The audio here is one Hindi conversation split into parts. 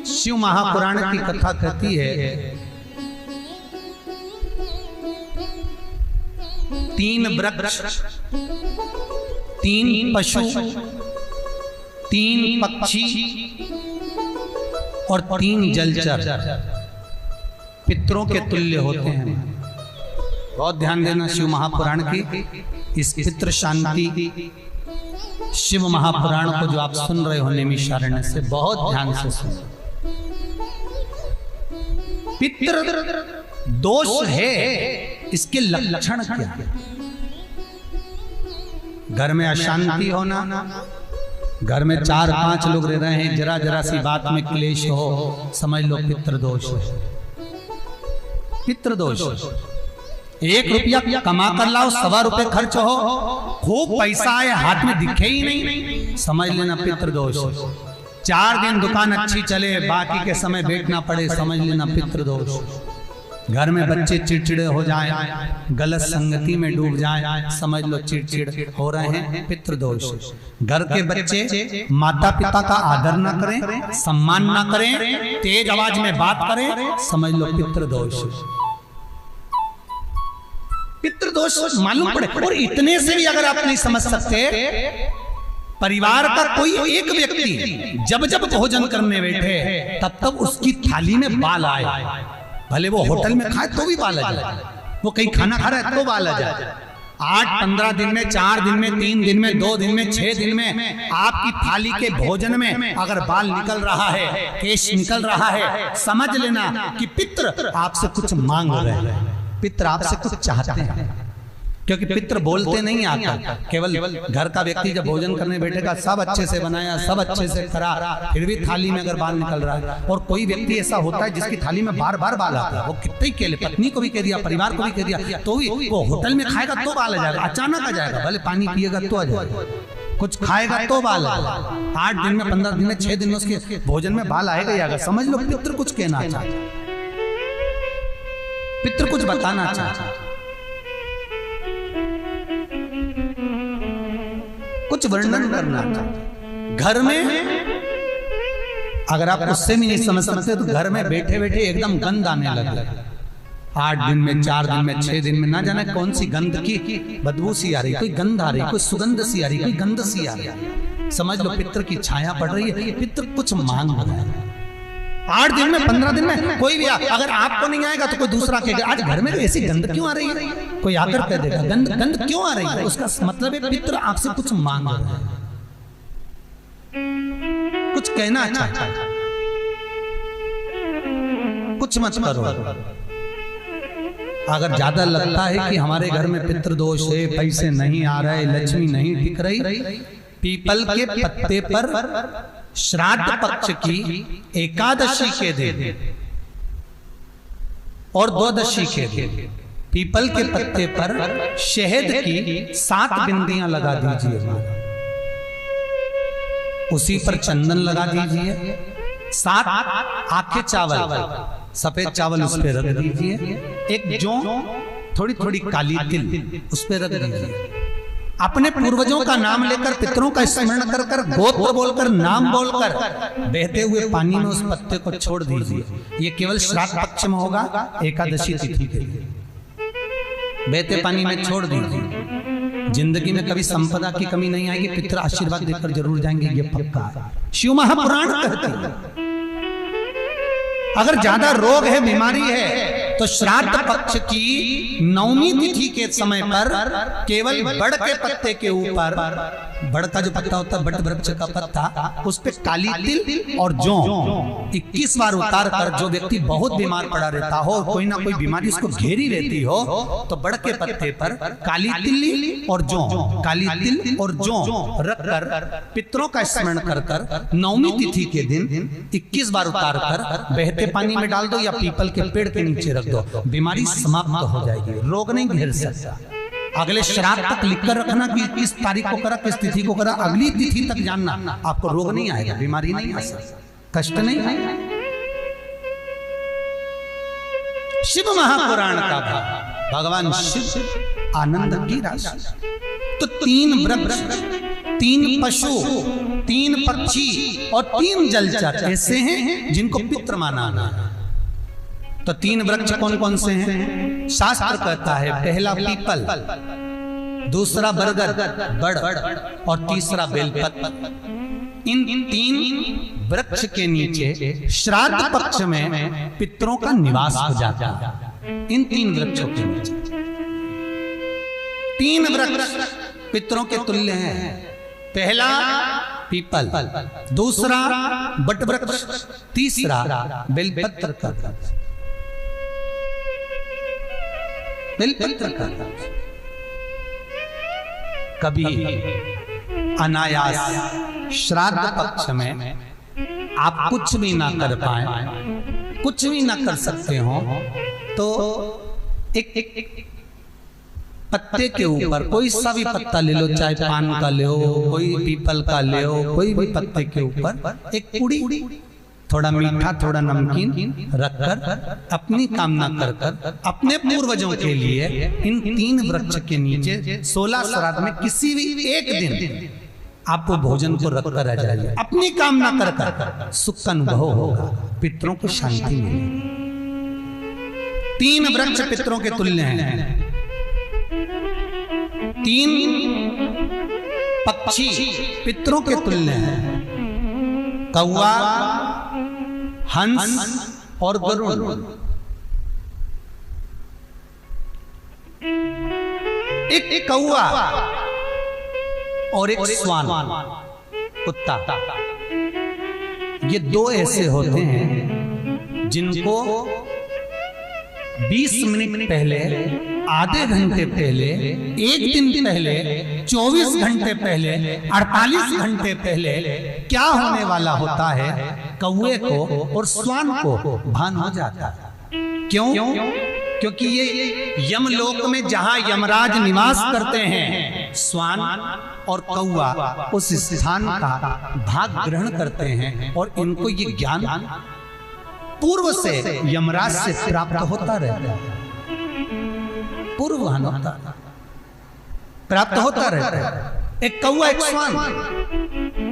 शिव महापुराण की कथा कहती है, 3 वृक्ष, 3 पशु, 3 पक्षी और 3 जलचर पितरों के तुल्य होते हैं। बहुत ध्यान देना शिव महापुराण की इस पितृ शांति शिव महापुराण को जो आप सुन रहे हो नैमिषारण्य से, बहुत ध्यान से सुनो। पितृ दोष है, इसके लक्षण क्या है? घर में अशांति होना, घर में 4-5 लोग रह रहे हैं, जरा जरा सी बात में क्लेश हो, समझ लो पितृदोष है। पितृदोष, 1 रुपया कमा कर लाओ, 1.25 रुपए खर्च हो, खूब पैसा आए हाथ में दिखे ही नहीं, समझ लेना पितृदोष। 4 दिन दुकान अच्छी चले, बाकी के समय बैठना पड़े, समझ लेना पितृदोष। घर में बच्चे चिड़चिड़े हो जाएं, गलत संगति में डूब जाएं, समझ लो चिड़चिड़ हो रहे हैं, पितृदोष। घर के बच्चे माता पिता का आदर ना करें, सम्मान ना करें, तेज आवाज में बात करें, समझ लो पितृदोष। पितृदोष मालूम पड़े। और इतने से भी अगर आप नहीं समझ सकते, परिवार का कोई एक व्यक्ति जब जब भोजन करने बैठे तब तब उसकी थाली में बाल आए, भले वो होटल में खाए तो भी बाल आ जाए, वो कहीं खाना खा रहा है तो बाल आ जाए। 8-15 दिन में, 4 दिन में, 3 दिन में, 2 दिन में, 6 दिन में आपकी थाली के भोजन में अगर बाल निकल रहा है, केश निकल रहा है, समझ लेना कि पितृ आपसे कुछ मांग रहे हैं, पितृ आपसे कुछ चाहते हैं। क्योंकि पितृ बोलते नहीं आता, केवल घर का व्यक्ति जब भोजन करने बैठेगा, सब अच्छे से बनाया, सब अच्छे से करा, फिर भी थाली में अगर बाल निकल रहा है, और कोई व्यक्ति ऐसा होता है जिसकी थाली में बार बार बाल आता है, वो कितने ही केले, पत्नी को भी कह दिया, परिवार को भी कह दिया, तो भी वो होटल में खाएगा तो बाल आ जाएगा, अचानक आ जाएगा, भले पानी पिएगा तो आ जाएगा, कुछ खाएगा तो बाल आएगा। 8 दिन में, 15 दिन में, 6 दिन में उसके भोजन में बाल आएगा ही आएगा। समझ लो पितृ कुछ कहना चाहता, पितृ कुछ बताना चाहता, कुछ वर्णन करना चाहता। घर में अगर आप उससे भी नहीं समझ सकते तो घर में बैठे बैठे एकदम गंध आने लगे। 8 दिन में, 4 दिन में, 6 दिन में, ना जाने कौन सी गंध की बदबू सी आ रही, कोई गंध आ रही, कोई सुगंध सी आ रही, कोई गंध सी आ रही, समझ लो पितृ की छाया पड़ रही है, पितृ कुछ मांग रहा है। 8 दिन में, 15 दिन में कोई भी अगर आपको नहीं आएगा तो कोई दूसरा कहेगा, आज घर में ऐसी गंध क्यों आ रही है, कोई आकर कह देगा गंध क्यों आ रही है, उसका मतलब है पितृ आपसे कुछ मांग रहा है, कुछ कहना चाहता है, कुछ मत करो। अगर ज्यादा लगता है कि हमारे घर में पितृदोष है, पैसे नहीं आ रहे, लक्ष्मी नहीं टिक रही, पीपल के पत्ते पर श्राद्ध पक्ष की एकादशी के दिन और द्वादशी के दिन पीपल के पत्ते पर शहद की 7 बिंदियां लगा दीजिए, उसी पर चंदन लगा दीजिए, 7 आखे चावल, सफेद चावल उस पर रख दीजिए, एक जौ, थोड़ी थोड़ी काली तिल उस पर रख दीजिए। अपने पूर्वजों का नाम लेकर, पितरों का स्मरण कर कर, गोत्र बोलकर, नाम बोलकर बहते हुए पानी में उस पत्ते को छोड़ दीजिए। ये केवल श्राद्ध पक्ष में होगा, एकादशी तिथि के लिए बहते पानी में छोड़ दीजिए। जिंदगी में कभी संपदा की कमी नहीं आएगी, पितर आशीर्वाद देकर जरूर जाएंगे, ये पक्का है। शिव महापुराण कहते हैं अगर ज्यादा रोग है, बीमारी है, तो श्राद्ध पक्ष की 9वीं तिथि के समय पर केवल बड़ के पत्ते के ऊपर, बड़ का जो पत्ता होता है, बट वृक्ष का पत्ता, उस पे काली तिल और जौ 21 बार उतार कर, जो व्यक्ति बहुत बीमार पड़ा रहता हो, कोई ना कोई बीमारी उसको घेरी रहती हो, तो बड़ के पत्ते पर काली तिल और जौ, काली तिल और जौ रख कर पितरों का स्मरण कर कर 9वीं तिथि के दिन 21 बार उतार कर बहते पानी में डाल दो या पीपल के पेड़ के नीचे रख दो, बीमारी समाप्त हो जाएगी, रोग नहीं घेर सकता। अगले श्राद्ध तक लिखकर रखना कि किस तारीख को करा, किस तिथि को करा, अगली तिथि तक जानना, आपको रोग नहीं आएगा, बीमारी नहीं आ सकती, कष्ट नहीं आएगा। शिव महापुराण का भाग, भगवान शिव आनंद की राशि। तो 3 वृक्ष, 3 पशु 3 पक्षी और 3 जलचर ऐसे हैं जिनको पितृ माना है। तो 3 वृक्ष कौन कौन से हैं? शास्त्र कहता है पहला पीपल, दूसरा बरगद बड़ और तीसरा बेलपत्र। इन 3 वृक्ष के नीचे श्राद्ध पक्ष में पितरों का निवास हो जाता है। इन 3 वृक्षों के नीचे 3 वृक्ष पितरों के तुल्य हैं। पहला पीपल, दूसरा बट वृक्ष, तीसरा बेलपत्र का वृक्ष। बेलपत्र का वृक्ष कभी अनायास श्राद्ध पक्ष में आप कुछ भी ना कर पाए, कुछ भी ना कर सकते हो, तो एक पत्ते के ऊपर कोई सा भी पत्ता ले लो, चाहे पान का ले लो, कोई पीपल का ले लो, कोई भी पत्ते के ऊपर एक कुड़ी, थोड़ा मीठा थोड़ा नमकीन रखकर अपनी कामना कर अपने पूर्वजों के लिए इन 3 वृक्ष के नीचे 16 श्राद्ध में किसी भी एक दिन आप वो भोजन को रखकर आ जाइए। अपनी कामना कर सुख का अनुभव होगा, पितरों को शांति मिलेगी। 3 वृक्ष पितरों के तुल्य हैं। 3 पक्षी पितरों के तुल्य हैं। कौवा, हंस और गरुड़। एक कौवा और एक स्वान, कुत्ता, ये 2 ऐसे होते हैं जिनको 20 मिनट पहले, आधे घंटे पहले, 1 दिन पहले, 24 घंटे पहले, 48 घंटे पहले क्या होने वाला होता है, कौवे को और स्वान को भान हो जाता है। क्यों? क्योंकि ये यमलोक में जहां यमराज निवास करते हैं, स्वान और कौवा उस स्थान का भाग ग्रहण करते हैं और इनको ये ज्ञान पूर्व से यमराज से प्राप्त होता रहता है। पूर्वान होता प्राप्त होता रहता है। एक कौवा एक स्वान,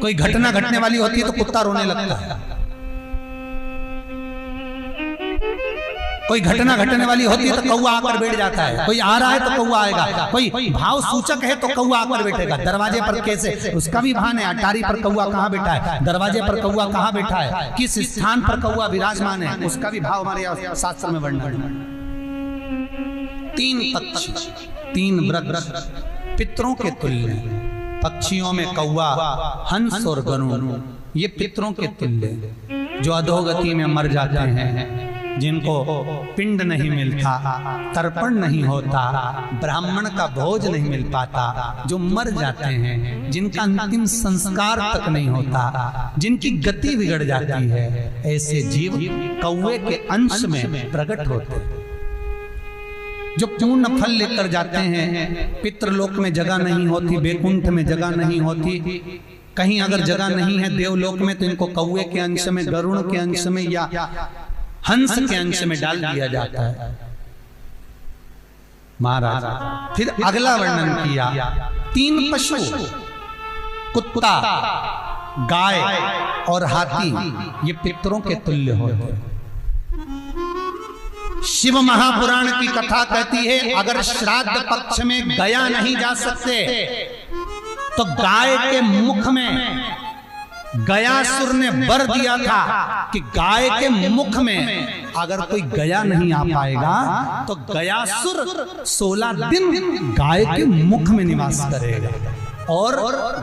कोई घटना घटने वाली होती है तो कुत्ता रोने लगता है, कोई घटना घटने वाली होती है तो कौवा आकर बैठ जाता है, कोई आ रहा है तो कौवा आएगा, कोई भाव सूचक है तो कौवा आकर बैठेगा। दरवाजे पर कैसे, उसका भी भान है, अटारी पर कौवा कहाँ बैठा है, दरवाजे पर कौवा कहाँ बैठा है, किस स्थान पर कौवा विराजमान है, उसका भी भाव हमारे शास्त्र में वर्णन है। 3 पक्षी, 3 वृक्ष पितरों के तुल्य हैं। पक्षियों में कौवा, हंस और गरुड़ ये पितरों के तुल्य, जो अधोगति में मर जाते हैं, जिनको पिंड नहीं मिलता, तर्पण नहीं होता, ब्राह्मण का भोज नहीं मिल पाता, जो मर जाते हैं, जिनका अंतिम संस्कार तक नहीं होता, जिनकी गति बिगड़ जाती है, ऐसे जीव कौवे के अंश में प्रकट होते हैं, जो पूर्ण फल लेकर जाते हैं। पितृलोक में जगह नहीं होती, बैकुंठ में जगह नहीं होती, कहीं अगर जगह नहीं है देवलोक में तो इनको कौवे के अंश में, गरुड़ के अंश में या हंस के अंश में डाल दिया जाता है। महाराज फिर अगला वर्णन किया, 3 पशु, कुत्ता, गाय और हाथी ये पितरों के तुल्य होते हैं। शिव महापुराण की कथा कहती है अगर श्राद्ध पक्ष में गया नहीं जा सकते तो गाय के मुख में गयासुर ने वर दिया था कि गाय के मुख में अगर कोई गया नहीं आ पाएगा तो गयासुर 16 दिन गाय के मुख में निवास करेगा। और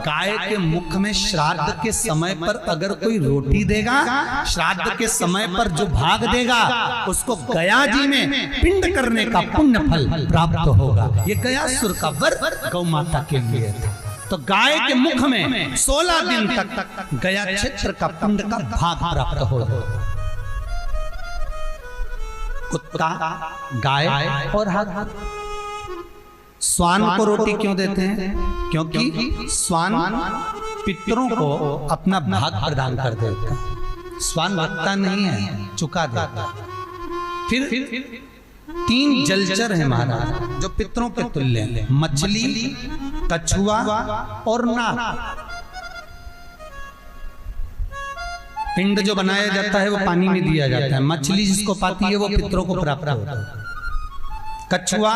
गाय के मुख में श्राद्ध के समय पर अगर कोई रोटी देगा, श्राद्ध के समय पर जो भाग देगा उसको गया जी में पिंड करने का पुण्य फल प्राप्त होगा। ये गयासुर का वर गौ माता के लिए था। तो गाय के मुख में 16 दिन तक गया क्षेत्र का पिंड का भाग प्राप्त होगा। कुत्ता, गाय और हाथी। स्वान को रोटी क्यों देते हैं? क्योंकि स्वान पितरों को अपना भाग प्रदान कर देता। स्वान रखता नहीं है, चुका देता। फिर 3 जलचर है महाराज जो पितरों के तुल्य हैं, मछली, कछुआ और नाग। पिंड जो बनाया जाता है वो पानी में दिया जाता है। मछली जिसको पाती है वो पितरों को प्राप्त होता है। कछुआ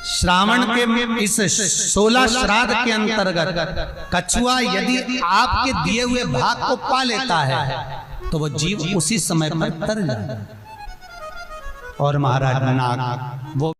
श्रावण के इस 16 श्राद्ध के अंतर्गत कछुआ यदि आपके दिए हुए भाग को पा लेता है तो वो जीव उसी समय पर तर जाता है। और महाराज नाग वो